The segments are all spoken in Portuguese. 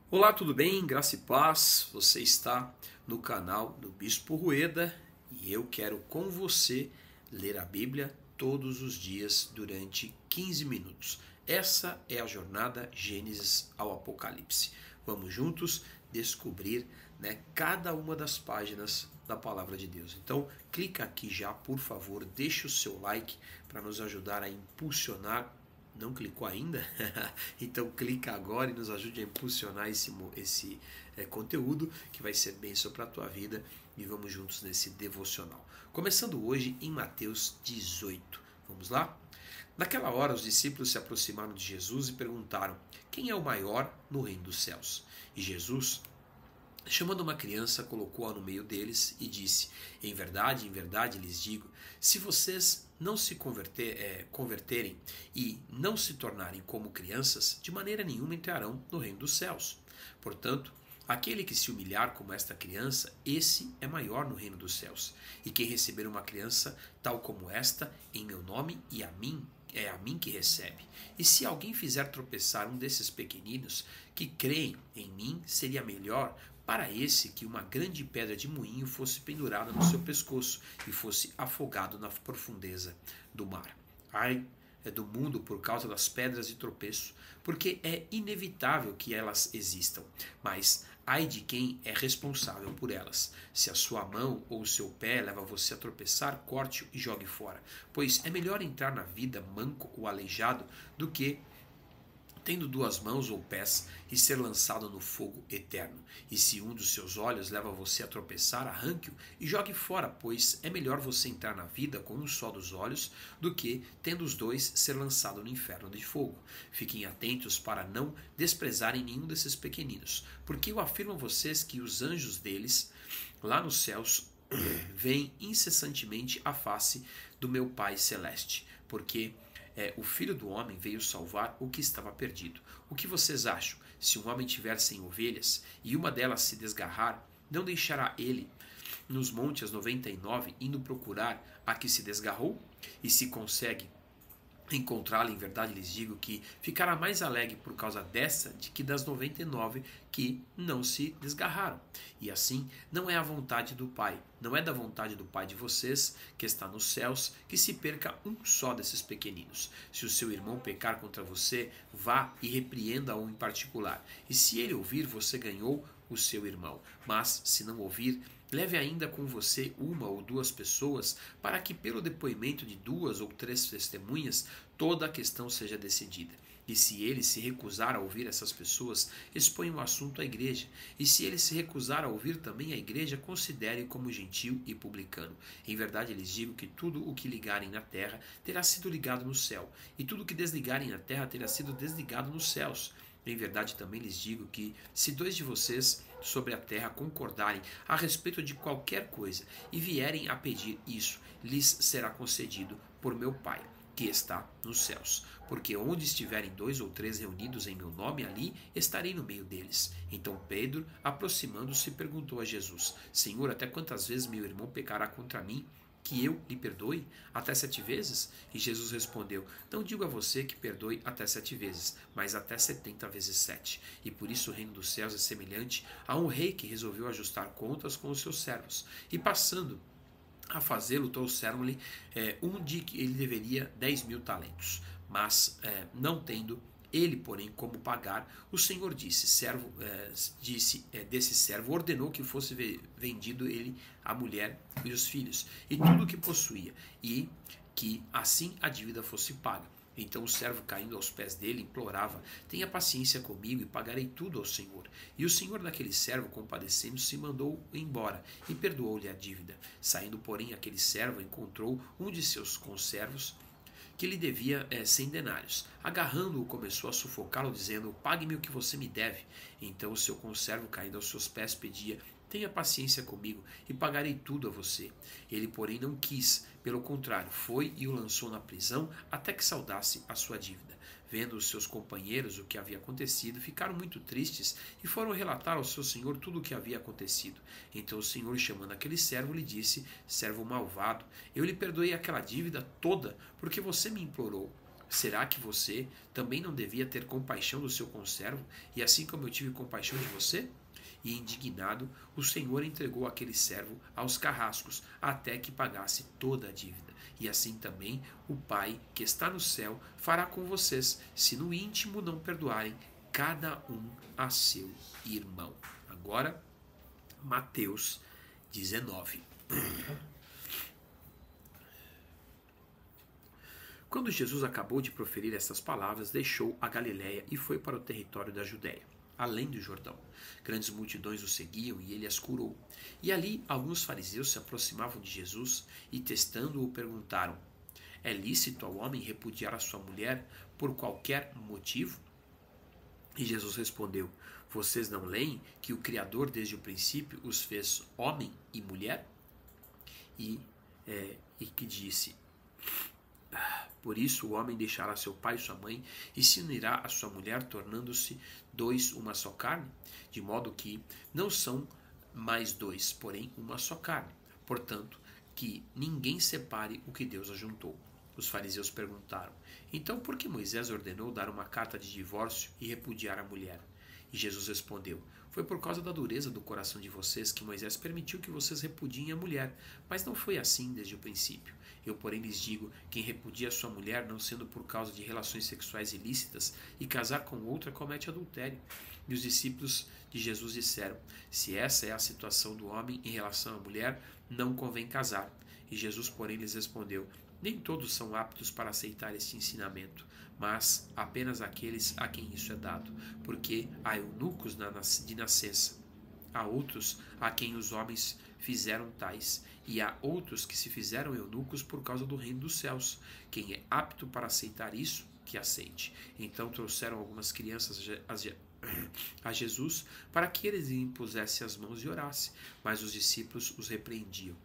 Olá, tudo bem? Graça e paz. Você está no canal do Bispo Rueda e eu quero com você ler a Bíblia todos os dias durante 15 minutos. Essa é a jornada Gênesis ao Apocalipse. Vamos juntos descobrir, cada uma das páginas da Palavra de Deus. Então, clica aqui já, por favor, deixa o seu like para nos ajudar a impulsionar. Não clicou ainda? Então clica agora e nos ajude a impulsionar esse conteúdo que vai ser bênção para a tua vida, e vamos juntos nesse devocional. Começando hoje em Mateus 18. Vamos lá? Naquela hora os discípulos se aproximaram de Jesus e perguntaram: quem é o maior no reino dos céus? E Jesus, chamando uma criança, colocou-a no meio deles e disse: em verdade lhes digo, se vocês não se converterem e não se tornarem como crianças, de maneira nenhuma entrarão no reino dos céus. Portanto, aquele que se humilhar como esta criança, esse é maior no reino dos céus. E quem receber uma criança tal como esta, em meu nome e é a mim que recebe. E se alguém fizer tropeçar um desses pequeninos que creem em mim, seria melhor para esse que uma grande pedra de moinho fosse pendurada no seu pescoço e fosse afogado na profundeza do mar. Ai do mundo por causa das pedras de tropeço, porque é inevitável que elas existam, mas ai de quem é responsável por elas. Se a sua mão ou o seu pé leva você a tropeçar, corte-o e jogue fora, pois é melhor entrar na vida manco ou aleijado do que tendo duas mãos ou pés, e ser lançado no fogo eterno. E se um dos seus olhos leva você a tropeçar, arranque-o e jogue fora, pois é melhor você entrar na vida com um só dos olhos, do que, tendo os dois, ser lançado no inferno de fogo. Fiquem atentos para não desprezarem nenhum desses pequeninos, porque eu afirmo a vocês que os anjos deles, lá nos céus, veem incessantemente a face do meu Pai Celeste, porque o Filho do Homem veio salvar o que estava perdido. O que vocês acham? Se um homem tiver 100 ovelhas e uma delas se desgarrar, não deixará ele nos montes as 99 indo procurar a que se desgarrou? E se consegue encontrá-la, em verdade lhes digo que ficará mais alegre por causa dessa de que das 99 que não se desgarraram. E assim não é a vontade do Pai, não é da vontade do Pai de vocês, que está nos céus, que se perca um só desses pequeninos. Se o seu irmão pecar contra você, vá e repreenda-o em particular. E se ele ouvir, você ganhou o seu irmão. Mas, se não ouvir, leve ainda com você uma ou duas pessoas, para que pelo depoimento de duas ou três testemunhas toda a questão seja decidida. E se ele se recusar a ouvir essas pessoas, exponha o assunto à igreja. E se ele se recusar a ouvir também a igreja, considere-o como gentil e publicano. Em verdade lhes digo que tudo o que ligarem na terra terá sido ligado no céu, e tudo o que desligarem na terra terá sido desligado nos céus. Em verdade também lhes digo que, se dois de vocês sobre a terra concordarem a respeito de qualquer coisa e vierem a pedir isso, lhes será concedido por meu Pai, que está nos céus. Porque onde estiverem 2 ou 3 reunidos em meu nome, ali estarei no meio deles. Então Pedro, aproximando-se, perguntou a Jesus: Senhor, até quantas vezes meu irmão pecará contra mim, que eu lhe perdoe? Até 7 vezes? E Jesus respondeu: não digo a você que perdoe até 7 vezes, mas até 70 vezes 7. E por isso o reino dos céus é semelhante a um rei que resolveu ajustar contas com os seus servos. E passando a fazê-lo, trouxeram-lhe um de que ele deveria 10.000 talentos. Mas, não tendo ele, porém, como pagar, o Senhor desse servo, ordenou que fosse vendido ele, a mulher e os filhos, e tudo o que possuía, e que assim a dívida fosse paga. Então o servo, caindo aos pés dele, implorava: tenha paciência comigo e pagarei tudo ao Senhor. E o senhor daquele servo, compadecendo-se, mandou embora e perdoou-lhe a dívida. Saindo, porém, aquele servo encontrou um de seus conservos que lhe devia 100 denários. Agarrando-o, começou a sufocá-lo, dizendo: pague-me o que você me deve. Então o seu conservo, caindo aos seus pés, pedia: tenha paciência comigo e pagarei tudo a você. Ele, porém, não quis. Pelo contrário, foi e o lançou na prisão até que saldasse a sua dívida. Vendo os seus companheiros o que havia acontecido, ficaram muito tristes e foram relatar ao seu senhor tudo o que havia acontecido. Então o senhor, chamando aquele servo, lhe disse: servo malvado, eu lhe perdoei aquela dívida toda porque você me implorou. Será que você também não devia ter compaixão do seu conservo, e assim como eu tive compaixão de você? E indignado, o Senhor entregou aquele servo aos carrascos, até que pagasse toda a dívida. E assim também o Pai, que está no céu, fará com vocês, se no íntimo não perdoarem cada um a seu irmão. Agora, Mateus 19. Quando Jesus acabou de proferir essas palavras, deixou a Galiléia e foi para o território da Judéia, além do Jordão. Grandes multidões o seguiam e ele as curou. E ali alguns fariseus se aproximavam de Jesus e, testando-o, perguntaram: é lícito ao homem repudiar a sua mulher por qualquer motivo? E Jesus respondeu: vocês não leem que o Criador desde o princípio os fez homem e mulher? E que disse: por isso o homem deixará seu pai e sua mãe e se unirá à sua mulher, tornando-se dois uma só carne, de modo que não são mais dois, porém uma só carne. Portanto, que ninguém separe o que Deus ajuntou. Os fariseus perguntaram: então por que Moisés ordenou dar uma carta de divórcio e repudiar a mulher? E Jesus respondeu: foi por causa da dureza do coração de vocês que Moisés permitiu que vocês repudiem a mulher, mas não foi assim desde o princípio. Eu, porém, lhes digo: quem repudia sua mulher, não sendo por causa de relações sexuais ilícitas, e casar com outra, comete adultério. E os discípulos de Jesus disseram: se essa é a situação do homem em relação à mulher, não convém casar. E Jesus, porém, lhes respondeu: nem todos são aptos para aceitar este ensinamento, mas apenas aqueles a quem isso é dado, porque há eunucos de nascença. Há outros a quem os homens fizeram tais, e há outros que se fizeram eunucos por causa do reino dos céus. Quem é apto para aceitar isso, que aceite. Então trouxeram algumas crianças a Jesus para que eles lhe impusessem as mãos e orasse, mas os discípulos os repreendiam.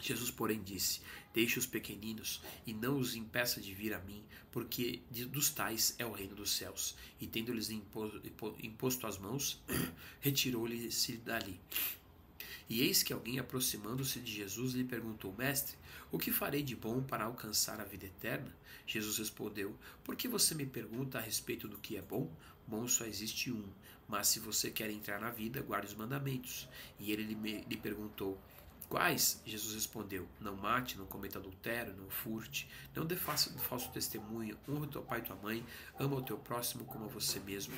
Jesus, porém, disse: deixe os pequeninos e não os impeça de vir a mim, porque dos tais é o reino dos céus. E tendo-lhes imposto as mãos, retirou-lhe-se dali. E eis que alguém, aproximando-se de Jesus, lhe perguntou: mestre, o que farei de bom para alcançar a vida eterna? Jesus respondeu: por que você me pergunta a respeito do que é bom? Bom só existe um, mas se você quer entrar na vida, guarde os mandamentos. E ele lhe perguntou: quais? Jesus respondeu: não mate, não cometa adultério, não furte, não dê falso testemunho, honra teu pai e tua mãe, ama o teu próximo como a você mesmo.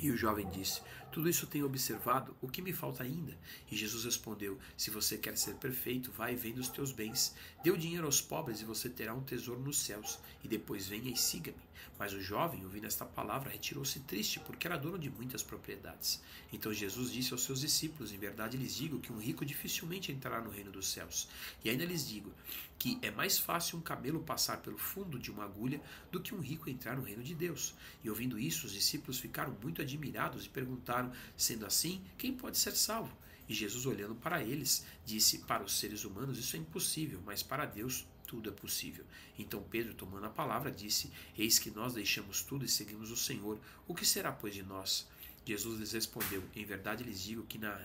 E o jovem disse: tudo isso tenho observado, o que me falta ainda? E Jesus respondeu: se você quer ser perfeito, vai e vende os teus bens, dê o dinheiro aos pobres e você terá um tesouro nos céus, e depois venha e siga-me. Mas o jovem, ouvindo esta palavra, retirou-se triste, porque era dono de muitas propriedades. Então Jesus disse aos seus discípulos: em verdade lhes digo que um rico dificilmente entrará no reino dos céus. E ainda lhes digo que é mais fácil um camelo passar pelo fundo de uma agulha do que um rico entrar no reino de Deus. E ouvindo isso, os discípulos ficaram muito admirados e perguntaram: sendo assim, quem pode ser salvo? E Jesus, olhando para eles, disse: para os seres humanos isso é impossível, mas para Deus tudo é possível. Então Pedro, tomando a palavra, disse: eis que nós deixamos tudo e seguimos o Senhor. O que será, pois, de nós? Jesus lhes respondeu: em verdade lhes digo que na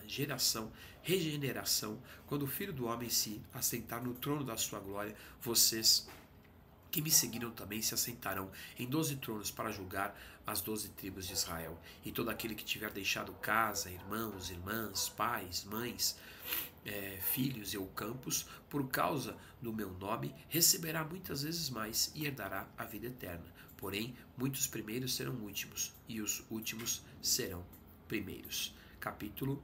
regeneração, quando o Filho do Homem se assentar no trono da sua glória, vocês que me seguiram também se assentarão em 12 tronos para julgar as 12 tribos de Israel. E todo aquele que tiver deixado casa, irmãos, irmãs, pais, mães, filhos e ou campos, por causa do meu nome, receberá muitas vezes mais e herdará a vida eterna. Porém, muitos primeiros serão últimos, e os últimos serão primeiros. Capítulo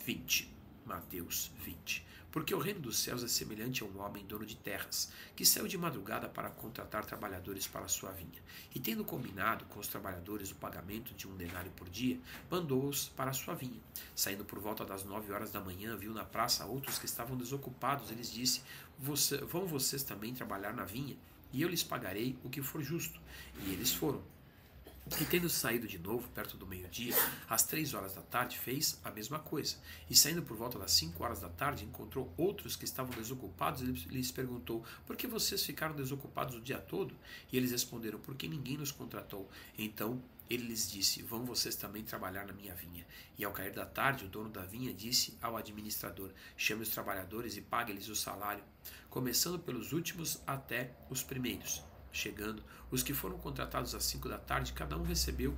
20. Mateus 20. Porque o reino dos céus é semelhante a um homem dono de terras, que saiu de madrugada para contratar trabalhadores para a sua vinha. E tendo combinado com os trabalhadores o pagamento de 1 denário por dia, mandou-os para a sua vinha. Saindo por volta das 9 horas da manhã, viu na praça outros que estavam desocupados. Ele lhes disse: vão vocês também trabalhar na vinha, e eu lhes pagarei o que for justo. E eles foram. E tendo saído de novo, perto do meio-dia, às 3 horas da tarde, fez a mesma coisa. E saindo por volta das 5 horas da tarde, encontrou outros que estavam desocupados e lhes perguntou: por que vocês ficaram desocupados o dia todo? E eles responderam: porque ninguém nos contratou. Então ele lhes disse: vão vocês também trabalhar na minha vinha. E ao cair da tarde, o dono da vinha disse ao administrador: chame os trabalhadores e pague-lhes o salário, começando pelos últimos até os primeiros. Chegando, os que foram contratados às 5 da tarde, cada um recebeu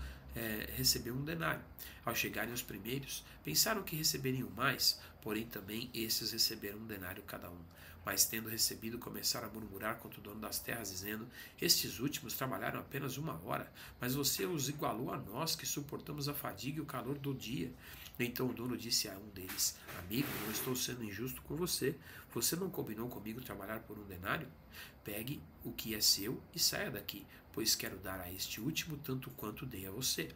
um denário. Ao chegarem os primeiros, pensaram que receberiam mais, porém também esses receberam um denário cada um. Mas tendo recebido, começaram a murmurar contra o dono das terras, dizendo: estes últimos trabalharam apenas 1 hora, mas você os igualou a nós, que suportamos a fadiga e o calor do dia. Então o dono disse a um deles: amigo, não estou sendo injusto com você. Você não combinou comigo trabalhar por um denário? Pegue o que é seu e saia daqui, pois quero dar a este último tanto quanto dei a você.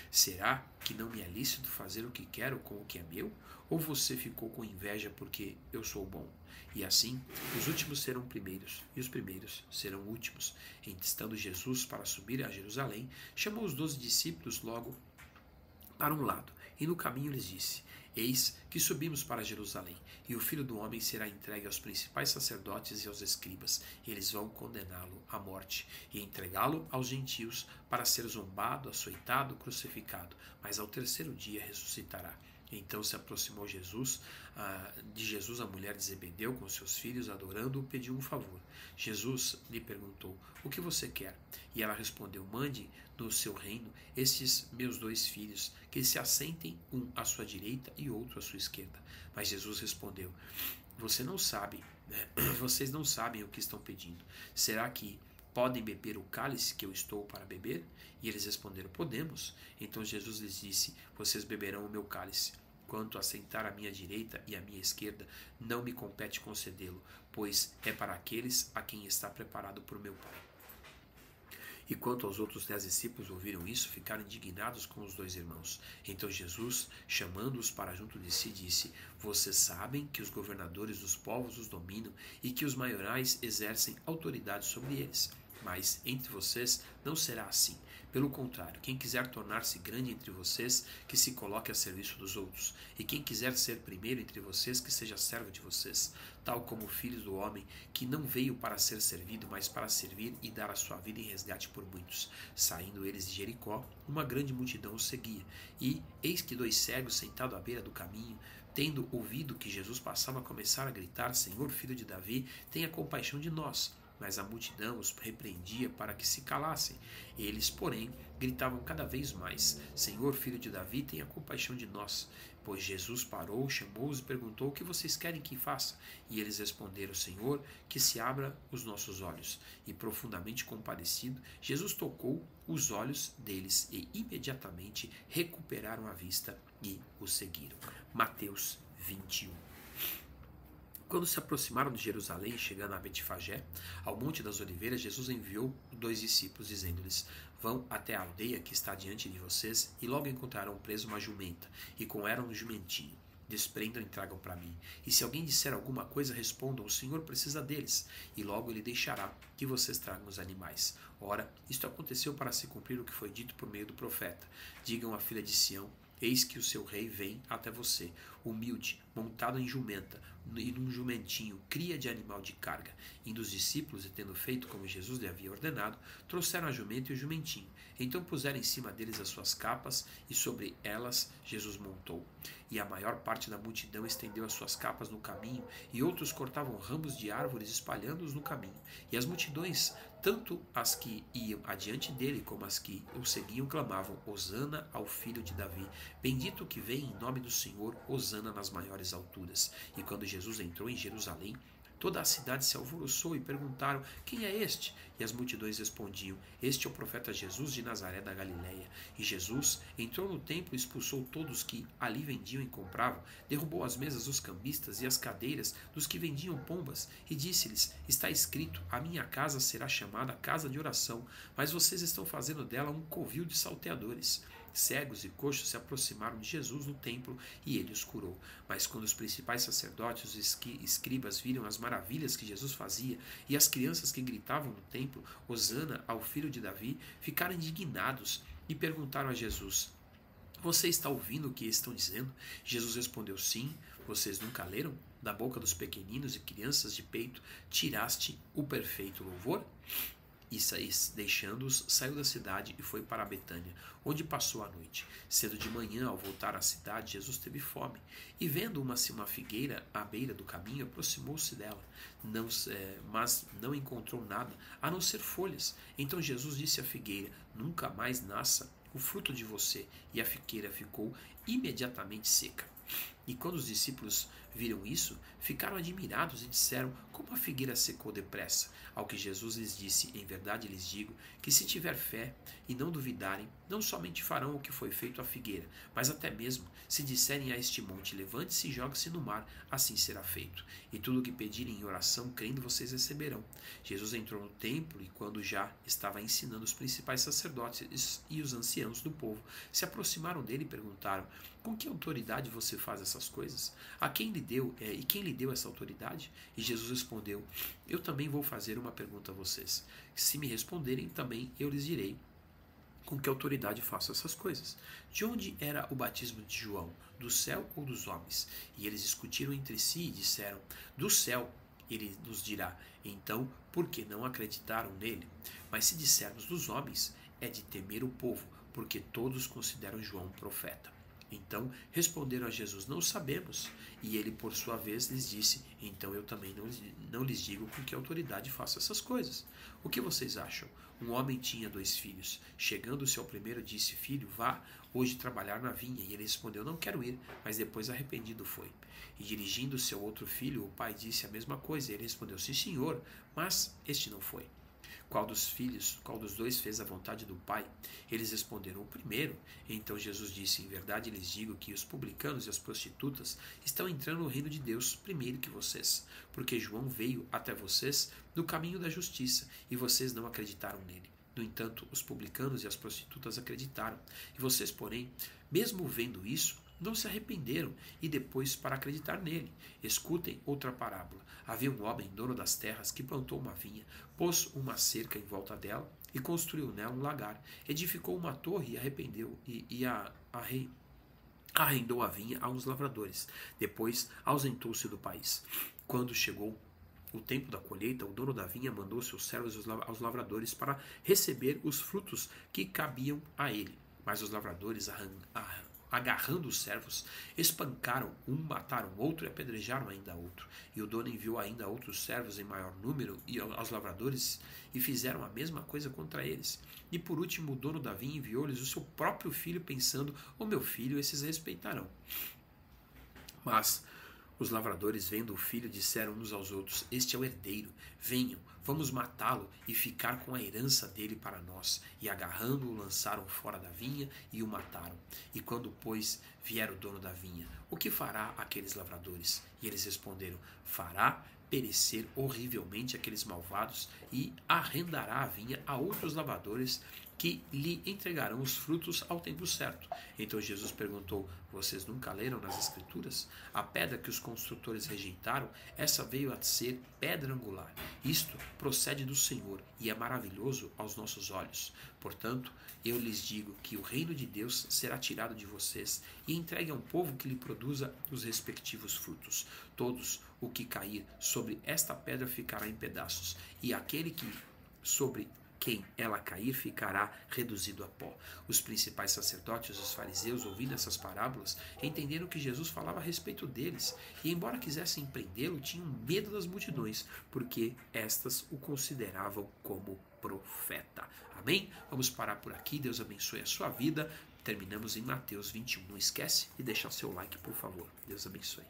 Será que não me é lícito fazer o que quero com o que é meu? Ou você ficou com inveja porque eu sou bom? E assim, os últimos serão primeiros, e os primeiros serão últimos. Estando Jesus para subir a Jerusalém, chamou os 12 discípulos logo para um lado, e no caminho lhes disse: eis que subimos para Jerusalém, e o Filho do Homem será entregue aos principais sacerdotes e aos escribas. Eles vão condená-lo à morte e entregá-lo aos gentios para ser zombado, açoitado, crucificado, mas ao terceiro dia ressuscitará. Então se aproximou de Jesus a mulher de Zebedeu com seus filhos, adorando-o, pediu um favor. Jesus lhe perguntou: o que você quer? E ela respondeu: mande no seu reino estes meus 2 filhos, que se assentem, um à sua direita e outro à sua esquerda. Mas Jesus respondeu: vocês não sabem o que estão pedindo. Será que podem beber o cálice que eu estou para beber? E eles responderam: podemos. Então Jesus lhes disse: vocês beberão o meu cálice. Quanto a sentar à minha direita e à minha esquerda, não me compete concedê-lo, pois é para aqueles a quem está preparado por meu Pai. E quanto aos outros 10 discípulos ouviram isso, ficaram indignados com os 2 irmãos. Então Jesus, chamando-os para junto de si, disse: vocês sabem que os governadores dos povos os dominam e que os maiorais exercem autoridade sobre eles. Mas entre vocês não será assim. Pelo contrário, quem quiser tornar-se grande entre vocês, que se coloque a serviço dos outros. E quem quiser ser primeiro entre vocês, que seja servo de vocês. Tal como o Filho do Homem, que não veio para ser servido, mas para servir e dar a sua vida em resgate por muitos. Saindo eles de Jericó, uma grande multidão os seguia. E eis que 2 cegos sentados à beira do caminho, tendo ouvido que Jesus passava, começaram a gritar: Senhor, Filho de Davi, tenha compaixão de nós. Mas a multidão os repreendia para que se calassem. Eles, porém, gritavam cada vez mais: Senhor, Filho de Davi, tenha compaixão de nós. Pois Jesus parou, chamou-os e perguntou: o que vocês querem que faça? E eles responderam: Senhor, que se abra os nossos olhos. E profundamente compadecido, Jesus tocou os olhos deles e imediatamente recuperaram a vista e o seguiram. Mateus 21. Quando se aproximaram de Jerusalém, chegando a Betfagé, ao Monte das Oliveiras, Jesus enviou 2 discípulos, dizendo-lhes: vão até a aldeia que está diante de vocês, e logo encontrarão preso uma jumenta, e com ela um jumentinho. Desprendam e tragam para mim. E se alguém disser alguma coisa, respondam: o Senhor precisa deles, e logo ele deixará que vocês tragam os animais. Ora, isto aconteceu para se cumprir o que foi dito por meio do profeta. Digam à filha de Sião: eis que o seu rei vem até você, humilde, montado em jumenta, e num jumentinho, cria de animal de carga. Indo os discípulos, e tendo feito como Jesus lhe havia ordenado, trouxeram a jumenta e o jumentinho. Então puseram em cima deles as suas capas, e sobre elas Jesus montou. E a maior parte da multidão estendeu as suas capas no caminho, e outros cortavam ramos de árvores, espalhando-os no caminho. E as multidões, tanto as que iam adiante dele como as que o seguiam, clamavam: Hosana ao Filho de Davi. Bendito o que vem em nome do Senhor, Hosana nas maiores alturas. E quando Jesus entrou em Jerusalém, toda a cidade se alvoroçou e perguntaram: quem é este? E as multidões respondiam: este é o profeta Jesus de Nazaré da Galileia. E Jesus entrou no templo e expulsou todos que ali vendiam e compravam, derrubou as mesas dos cambistas e as cadeiras dos que vendiam pombas, e disse-lhes: está escrito, a minha casa será chamada casa de oração, mas vocês estão fazendo dela um covil de salteadores. Cegos e coxos se aproximaram de Jesus no templo e ele os curou. Mas quando os principais sacerdotes e escribas viram as maravilhas que Jesus fazia e as crianças que gritavam no templo: Hosana ao Filho de Davi, ficaram indignados e perguntaram a Jesus: você está ouvindo o que estão dizendo? Jesus respondeu: sim. Vocês nunca leram? Da boca dos pequeninos e crianças de peito tiraste o perfeito louvor? E deixando-os, saiu da cidade e foi para Betânia, onde passou a noite. Cedo de manhã, ao voltar à cidade, Jesus teve fome. E vendo uma figueira à beira do caminho, aproximou-se dela. Mas não encontrou nada, a não ser folhas. Então Jesus disse à figueira: nunca mais nasça o fruto de você. E a figueira ficou imediatamente seca. E quando os discípulos viram isso, ficaram admirados e disseram: como a figueira secou depressa? Ao que Jesus lhes disse: em verdade lhes digo que se tiver fé e não duvidarem, não somente farão o que foi feito à figueira, mas até mesmo se disserem a este monte: levante-se e jogue-se no mar, assim será feito. E tudo o que pedirem em oração, crendo, vocês receberão. Jesus entrou no templo e, quando já estava ensinando, os principais sacerdotes e os anciãos do povo se aproximaram dele e perguntaram: com que autoridade você faz essas coisas? A quem lhe deu e quem lhe deu essa autoridade? E Jesus respondeu: eu também vou fazer uma pergunta a vocês. Se me responderem, também eu lhes direi com que autoridade faço essas coisas. De onde era o batismo de João? Do céu ou dos homens? E eles discutiram entre si e disseram: do céu. Ele nos dirá: então, por que não acreditaram nele? Mas se dissermos dos homens, é de temer o povo, porque todos consideram João um profeta. Então responderam a Jesus: não sabemos. E ele, por sua vez, lhes disse: então eu também não lhes digo com que autoridade faço essas coisas. O que vocês acham? Um homem tinha 2 filhos. Chegando-se ao primeiro, disse: filho, vá hoje trabalhar na vinha. E ele respondeu: não quero ir. Mas depois, arrependido, foi. E dirigindo-se ao outro filho, o pai disse a mesma coisa. E ele respondeu: sim, senhor. Mas este não foi. Qual dos 2 fez a vontade do Pai? Eles responderam: o primeiro. Então Jesus disse: em verdade lhes digo que os publicanos e as prostitutas estão entrando no reino de Deus primeiro que vocês, porque João veio até vocês no caminho da justiça, e vocês não acreditaram nele. No entanto, os publicanos e as prostitutas acreditaram, e vocês, porém, mesmo vendo isso, não se arrependeram, e depois para acreditar nele. Escutem outra parábola. Havia um homem, dono das terras, que plantou uma vinha, pôs uma cerca em volta dela e construiu nela um lagar. Edificou uma torre e arrendou a vinha a uns lavradores. Depois ausentou-se do país. Quando chegou o tempo da colheita, o dono da vinha mandou seus servos aos lavradores para receber os frutos que cabiam a ele. Mas os lavradores, agarrando os servos, espancaram um, mataram outro e apedrejaram ainda outro. E o dono enviou ainda outros servos em maior número aos lavradores e fizeram a mesma coisa contra eles. E por último, o dono da vinha enviou-lhes o seu próprio filho, pensando: o meu filho esses respeitarão. Mas os lavradores, vendo o filho, disseram uns aos outros: este é o herdeiro, venham, vamos matá-lo e ficar com a herança dele para nós. E agarrando-o, lançaram fora da vinha e o mataram. E quando, pois, vier o dono da vinha, o que fará aqueles lavradores? E eles responderam: fará perecer horrivelmente aqueles malvados e arrendará a vinha a outros lavradores, que lhe entregarão os frutos ao tempo certo. Então Jesus perguntou: vocês nunca leram nas Escrituras? A pedra que os construtores rejeitaram, essa veio a ser pedra angular. Isto procede do Senhor e é maravilhoso aos nossos olhos. Portanto, eu lhes digo que o reino de Deus será tirado de vocês e entregue a um povo que lhe produza os respectivos frutos. Todos o que cair sobre esta pedra ficará em pedaços, e aquele que sobre quem ela cair ficará reduzido a pó. Os principais sacerdotes e os fariseus, ouvindo essas parábolas, entenderam que Jesus falava a respeito deles, e embora quisessem prendê-lo, tinham medo das multidões, porque estas o consideravam como profeta. Amém? Vamos parar por aqui. Deus abençoe a sua vida. Terminamos em Mateus 21. Não esquece de deixar seu like, por favor. Deus abençoe.